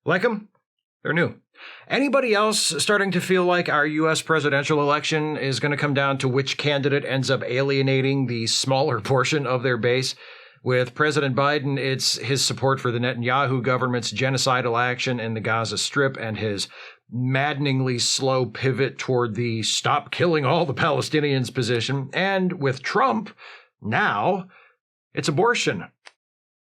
Like them? They're new. Anybody else starting to feel like our U.S. presidential election is going to come down to which candidate ends up alienating the smaller portion of their base? With President Biden, it's his support for the Netanyahu government's genocidal action in the Gaza Strip and his maddeningly slow pivot toward the stop killing all the Palestinians position. And with Trump, now it's abortion.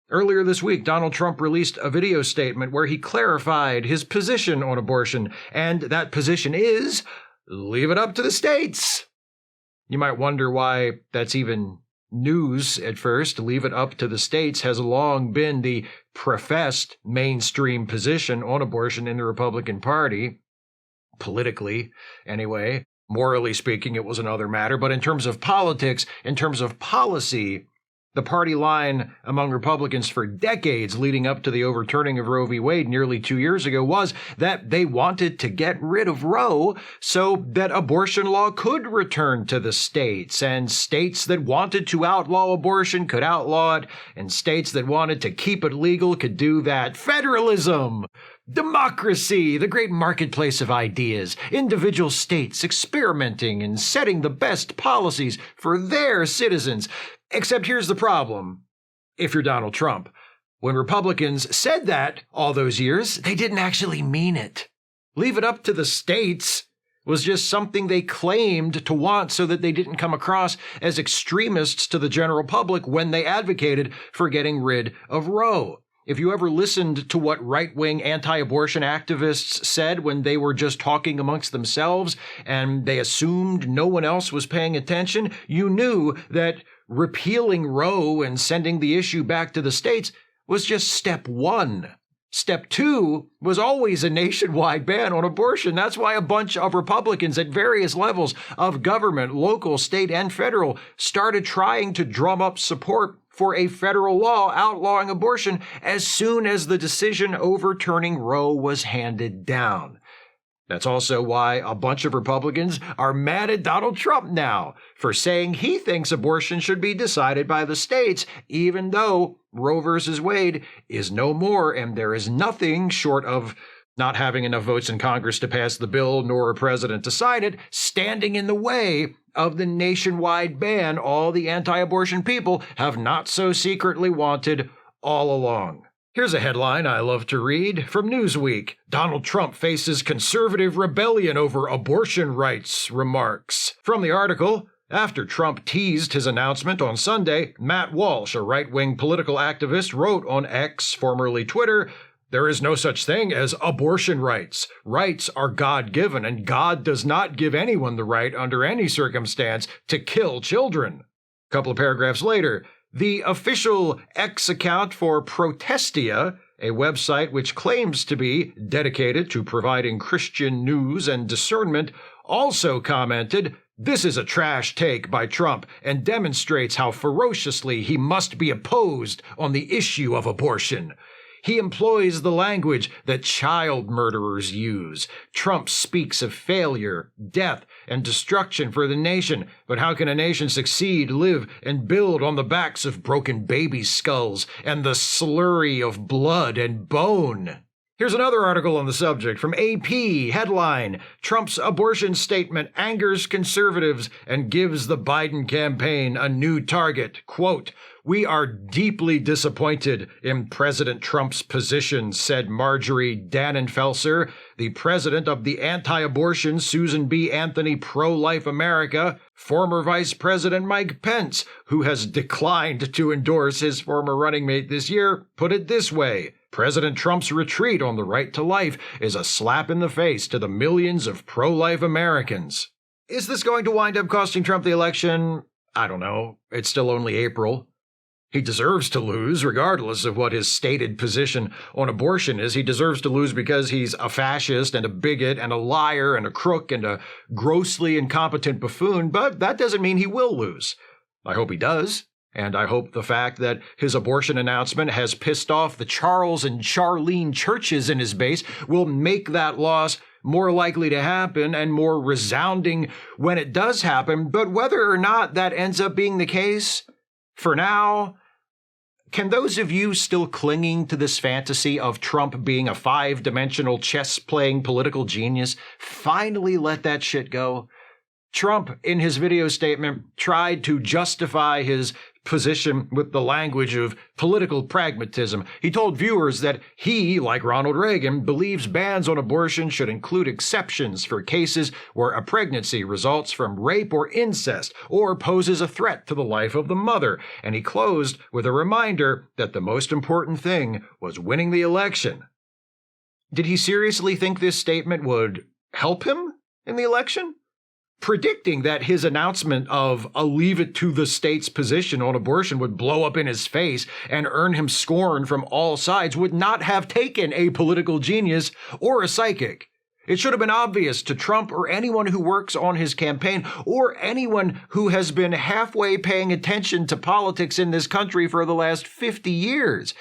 Earlier this week, Donald Trump released a video statement where he clarified his position on abortion, and that position is, leave it up to the states. You might wonder why that's even news at first. Leave it up to the states has long been the professed mainstream position on abortion in the Republican Party. Politically, anyway. Morally speaking, it was another matter. But in terms of politics, in terms of policy, the party line among Republicans for decades leading up to the overturning of Roe v. Wade nearly 2 years ago was that they wanted to get rid of Roe so that abortion law could return to the states, and states that wanted to outlaw abortion could outlaw it, and states that wanted to keep it legal could do that. Federalism! Democracy, the great marketplace of ideas, individual states experimenting and setting the best policies for their citizens. Except here's the problem, if you're Donald Trump. When Republicans said that all those years, they didn't actually mean it. Leave it up to the states was just something they claimed to want so that they didn't come across as extremists to the general public when they advocated for getting rid of Roe. If you ever listened to what right-wing anti-abortion activists said when they were just talking amongst themselves and they assumed no one else was paying attention, you knew that repealing Roe and sending the issue back to the states was just step one. Step two was always a nationwide ban on abortion. That's why a bunch of Republicans at various levels of government, local, state, and federal, started trying to drum up support for a federal law outlawing abortion as soon as the decision overturning Roe was handed down. That's also why a bunch of Republicans are mad at Donald Trump now for saying he thinks abortion should be decided by the states, even though Roe versus Wade is no more, and there is nothing short of not having enough votes in Congress to pass the bill nor a president to sign it, standing in the way of the nationwide ban all the anti-abortion people have not so secretly wanted all along. Here's a headline I love to read from Newsweek. Donald Trump faces conservative rebellion over abortion rights remarks. From the article, after Trump teased his announcement on Sunday, Matt Walsh, a right-wing political activist, wrote on X, formerly Twitter, "There is no such thing as abortion rights. Rights are God-given, and God does not give anyone the right under any circumstance to kill children." A couple of paragraphs later, the official X account for Protestia, a website which claims to be dedicated to providing Christian news and discernment, also commented, "This is a trash take by Trump and demonstrates how ferociously he must be opposed on the issue of abortion. He employs the language that child murderers use. Trump speaks of failure, death, and destruction for the nation. But how can a nation succeed, live, and build on the backs of broken baby skulls and the slurry of blood and bone?" Here's another article on the subject from AP, headline, "Trump's abortion statement angers conservatives and gives the Biden campaign a new target." Quote, "We are deeply disappointed in President Trump's position," said Marjorie Dannenfelser, the president of the anti-abortion Susan B. Anthony Pro-Life America, former Vice President Mike Pence, who has declined to endorse his former running mate this year, put it this way. President Trump's retreat on the right to life is a slap in the face to the millions of pro-life Americans. Is this going to wind up costing Trump the election? I don't know. It's still only April. He deserves to lose, regardless of what his stated position on abortion is. He deserves to lose because he's a fascist and a bigot and a liar and a crook and a grossly incompetent buffoon, but that doesn't mean he will lose. I hope he does. And I hope the fact that his abortion announcement has pissed off the Charles and Charlene churches in his base will make that loss more likely to happen and more resounding when it does happen. But whether or not that ends up being the case, for now, Can those of you still clinging to this fantasy of Trump being a five-dimensional chess-playing political genius finally let that shit go? Trump, in his video statement, tried to justify his position with the language of political pragmatism. He told viewers that he, like Ronald Reagan, believes bans on abortion should include exceptions for cases where a pregnancy results from rape or incest or poses a threat to the life of the mother. And he closed with a reminder that the most important thing was winning the election. Did he seriously think this statement would help him in the election? Predicting that his announcement of a leave it to the states position on abortion would blow up in his face and earn him scorn from all sides would not have taken a political genius or a psychic. It should have been obvious to Trump or anyone who works on his campaign or anyone who has been halfway paying attention to politics in this country for the last 50 years.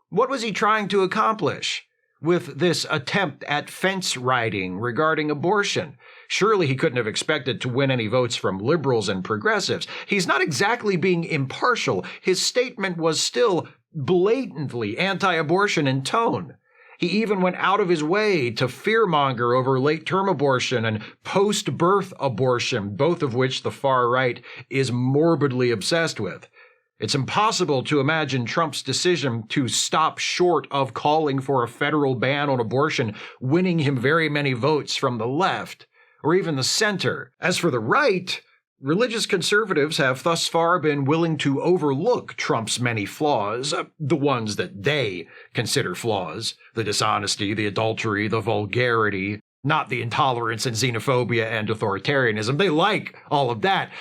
What was he trying to accomplish with this attempt at fence riding regarding abortion? Surely he couldn't have expected to win any votes from liberals and progressives. He's not exactly being impartial. His statement was still blatantly anti-abortion in tone. He even went out of his way to fearmonger over late-term abortion and post-birth abortion, both of which the far right is morbidly obsessed with. It's impossible to imagine Trump's decision to stop short of calling for a federal ban on abortion winning him very many votes from the left, or even the center. As for the right, religious conservatives have thus far been willing to overlook Trump's many flaws, the ones that they consider flaws, the dishonesty, the adultery, the vulgarity, not the intolerance and xenophobia and authoritarianism. They like all of that.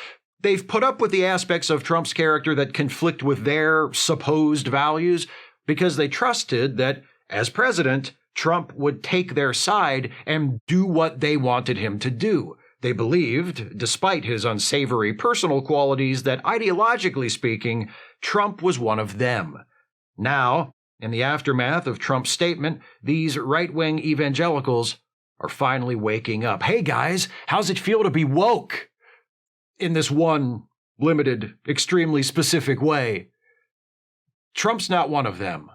They've put up with the aspects of Trump's character that conflict with their supposed values because they trusted that, as president, Trump would take their side and do what they wanted him to do. They believed, despite his unsavory personal qualities, that ideologically speaking, Trump was one of them. Now, in the aftermath of Trump's statement, these right-wing evangelicals are finally waking up. Hey guys, how's it feel to be woke? In this one limited, extremely specific way. Trump's not one of them.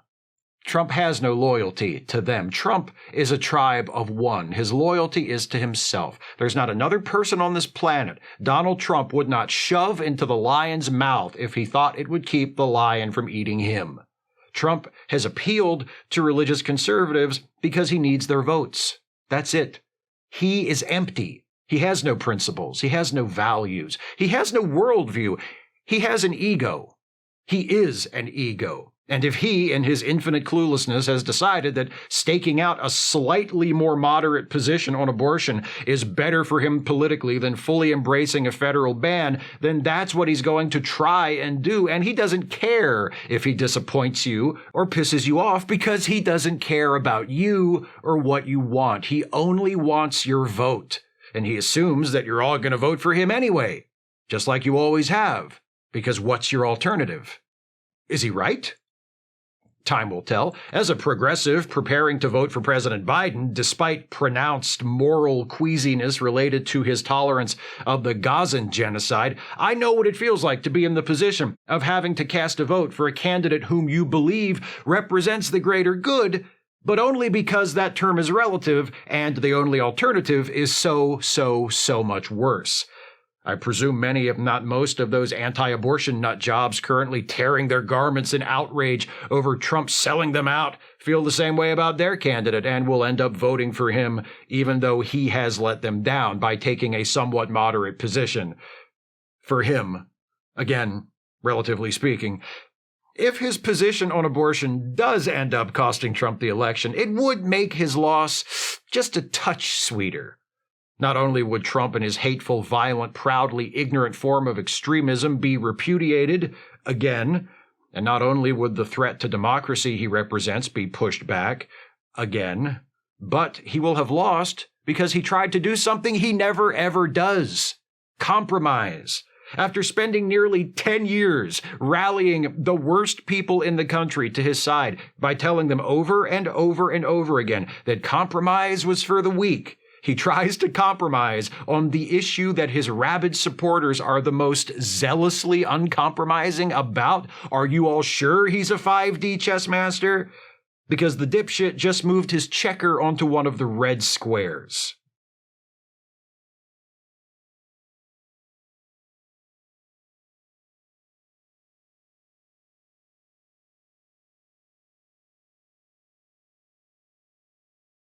Trump has no loyalty to them. Trump is a tribe of one. His loyalty is to himself. There's not another person on this planet Donald Trump would not shove into the lion's mouth if he thought it would keep the lion from eating him. Trump has appealed to religious conservatives because he needs their votes. That's it. He is empty. He has no principles. He has no values. He has no worldview. He has an ego. He is an ego. And if he, in his infinite cluelessness, has decided that staking out a slightly more moderate position on abortion is better for him politically than fully embracing a federal ban, then that's what he's going to try and do. And he doesn't care if he disappoints you or pisses you off because he doesn't care about you or what you want. He only wants your vote. And he assumes that you're all going to vote for him anyway, just like you always have, because what's your alternative? Is he right? Time will tell. As a progressive preparing to vote for President Biden, despite pronounced moral queasiness related to his tolerance of the Gazan genocide, I know what it feels like to be in the position of having to cast a vote for a candidate whom you believe represents the greater good, but only because that term is relative and the only alternative is so much worse. I presume many, if not most, of those anti-abortion nut jobs currently tearing their garments in outrage over Trump selling them out feel the same way about their candidate and will end up voting for him even though he has let them down by taking a somewhat moderate position. For him, again, relatively speaking, if his position on abortion does end up costing Trump the election, it would make his loss just a touch sweeter. Not only would Trump and his hateful, violent, proudly ignorant form of extremism be repudiated again, and not only would the threat to democracy he represents be pushed back again, but he will have lost because he tried to do something he never ever does: compromise. After spending nearly 10 years rallying the worst people in the country to his side by telling them over and over and over again that compromise was for the weak, He tries to compromise on the issue that his rabid supporters are the most zealously uncompromising about. Are you all sure he's a 5D chess master? Because the dipshit just moved his checker onto one of the red squares.